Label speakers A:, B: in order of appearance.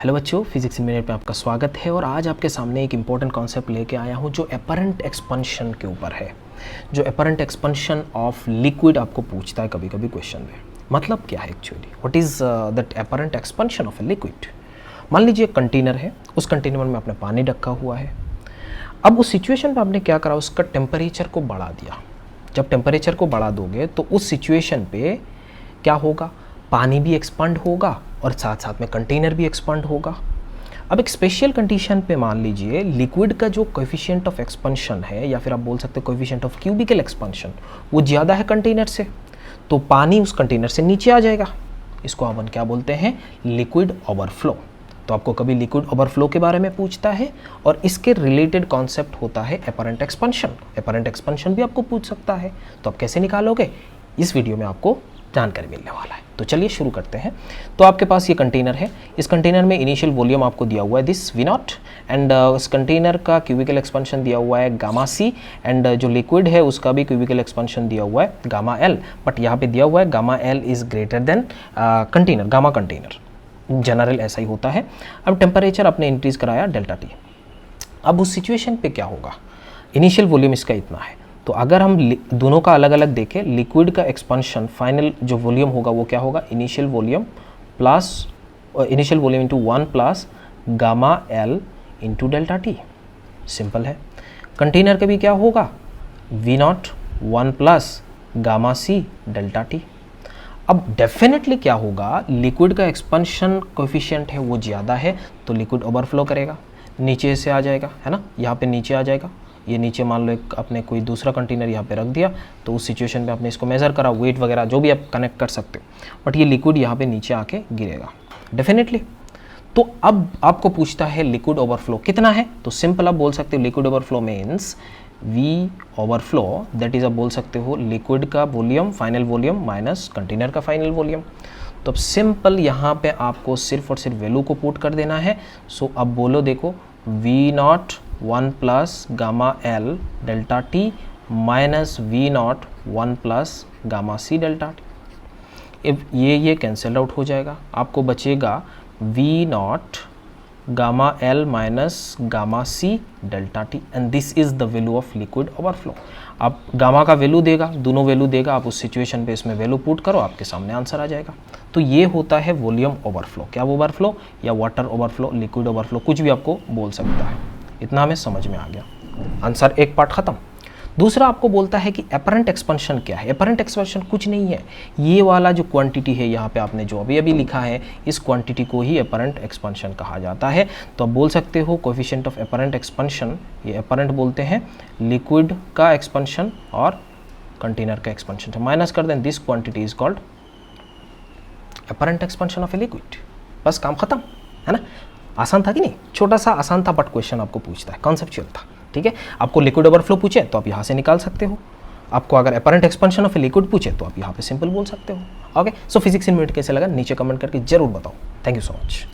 A: Hello बच्चों, physics in minute पे आपका स्वागत है। और आज आपके सामने एक इम्पॉर्टेंट कॉन्सेप्ट लेके आया हूँ जो एपरेंट एक्सपेंशन के ऊपर है। जो एपरेंट एक्सपेंशन ऑफ लिक्विड आपको पूछता है कभी कभी क्वेश्चन में। मतलब क्या है actually, what is that apparent expansion of a liquid. मान लीजिए एक कंटेनर है, उस कंटेनर में आपने पानी रखा हुआ है। अब उस सिचुएशन पर आपने क्या करा, उसका टेम्परेचर को बढ़ा दिया। जब टेम्परेचर को बढ़ा दोगे तो उस सिचुएशन पे क्या होगा, पानी भी एक्सपांड होगा और साथ साथ में कंटेनर भी एक्सपांड होगा। अब एक स्पेशल कंडीशन पे मान लीजिए लिक्विड का जो कोएफिशिएंट ऑफ एक्सपेंशन है, या फिर आप बोल सकते हो कोएफिशिएंट ऑफ क्यूबिकल एक्सपेंशन, वो ज़्यादा है कंटेनर से, तो पानी उस कंटेनर से नीचे आ जाएगा। इसको अपन क्या बोलते हैं, लिक्विड ओवरफ्लो। तो आपको कभी लिक्विड ओवरफ्लो के बारे में पूछता है और इसके रिलेटेड कॉन्सेप्ट होता है एपरेंट एक्सपेंशन। एपरेंट एक्सपेंशन भी आपको पूछ सकता है, तो आप कैसे निकालोगे, इस वीडियो में आपको जानकारी मिलने वाला है। तो चलिए शुरू करते हैं। तो आपके पास ये कंटेनर है, इस कंटेनर में इनिशियल वॉल्यूम आपको दिया हुआ है दिस वी नॉट, एंड इस कंटेनर का क्यूबिकल एक्सपेंशन दिया हुआ है गामा सी, एंड जो लिक्विड है उसका भी क्यूबिकल एक्सपेंशन दिया हुआ है गामा एल। बट यहाँ पे दिया हुआ है gamma L is greater than container, gamma container, general ऐसा ही होता है। अब टेम्परेचर आपने इंक्रीज कराया डेल्टा टी। अब उस सिचुएशन पे क्या होगा, इनिशियल वॉल्यूम इसका इतना है, तो अगर हम दोनों का अलग अलग देखें, लिक्विड का एक्सपेंशन फाइनल जो वॉल्यूम होगा वो क्या होगा, initial volume into 1 plus gamma L into delta T. Simple है। कंटेनर का भी क्या होगा, V nought 1 plus gamma C delta T. अब डेफिनेटली क्या होगा, लिक्विड का एक्सपेंशन कोएफिशिएंट है वो ज़्यादा है, तो लिक्विड ओवरफ्लो करेगा, नीचे से आ जाएगा, है ना, यहाँ पे नीचे आ जाएगा। ये नीचे मान लो एक आपने कोई दूसरा कंटेनर यहाँ पे रख दिया, तो उस सिचुएशन पे आपने इसको मेज़र करा, वेट वगैरह जो भी आप कनेक्ट कर सकते हो, बट ये लिक्विड यहाँ पे नीचे आके गिरेगा डेफिनेटली। तो अब आपको पूछता है लिक्विड ओवरफ्लो कितना है, तो सिंपल आप बोल सकते हो liquid overflow means V overflow, that is आप बोल सकते हो लिक्विड का volume, final volume minus container का फाइनल वॉल्यूम। तो अब सिंपल यहाँ पे आपको सिर्फ और सिर्फ वैल्यू को पुट कर देना है। सो अब बोलो, देखो V nought 1 plus gamma L delta T minus V nought 1 plus gamma C delta T. अब ये कैंसल आउट हो जाएगा, आपको बचेगा V nought gamma L minus gamma C delta T, and this is the value of liquid overflow. आप gamma का value देगा, दोनों वैल्यू देगा, आप उस सिचुएशन पे इसमें वैल्यू पुट करो, आपके सामने आंसर आ जाएगा। तो ये होता है वॉल्यूम ओवरफ्लो। क्या ओवरफ्लो, या वाटर ओवरफ्लो, लिक्विड ओवरफ्लो, कुछ भी आपको बोल सकता है। इतना हमें समझ में आ गया, आंसर एक पार्ट खत्म। दूसरा आपको बोलता है कि एपरेंट एक्सपेंशन क्या है। एपरेंट एक्सपेंशन कुछ नहीं है, ये वाला जो क्वांटिटी है यहाँ पे आपने जो अभी अभी लिखा है, इस क्वांटिटी को ही एपरेंट एक्सपेंशन कहा जाता है। तो आप बोल सकते हो कोएफिशिएंट ऑफ एपरेंट एक्सपेंशन, ये एपरेंट बोलते हैं लिक्विड का एक्सपेंशन और कंटेनर का एक्सपेंशन, माइनस कर दें, this quantity is called apparent expansion of a liquid. बस काम खत्म, है ना। आसान था कि नहीं, छोटा सा आसान था, बट क्वेश्चन आपको पूछता है, कॉन्सेप्चुअल था, ठीक है। आपको लिक्विड ओवरफ्लो पूछे तो आप यहाँ से निकाल सकते हो, आपको अगर apparent expansion of a liquid पूछे तो आप यहाँ पे सिंपल बोल सकते हो। Okay, so physics in minute कैसे लगा नीचे कमेंट करके जरूर बताओ। Thank you so much.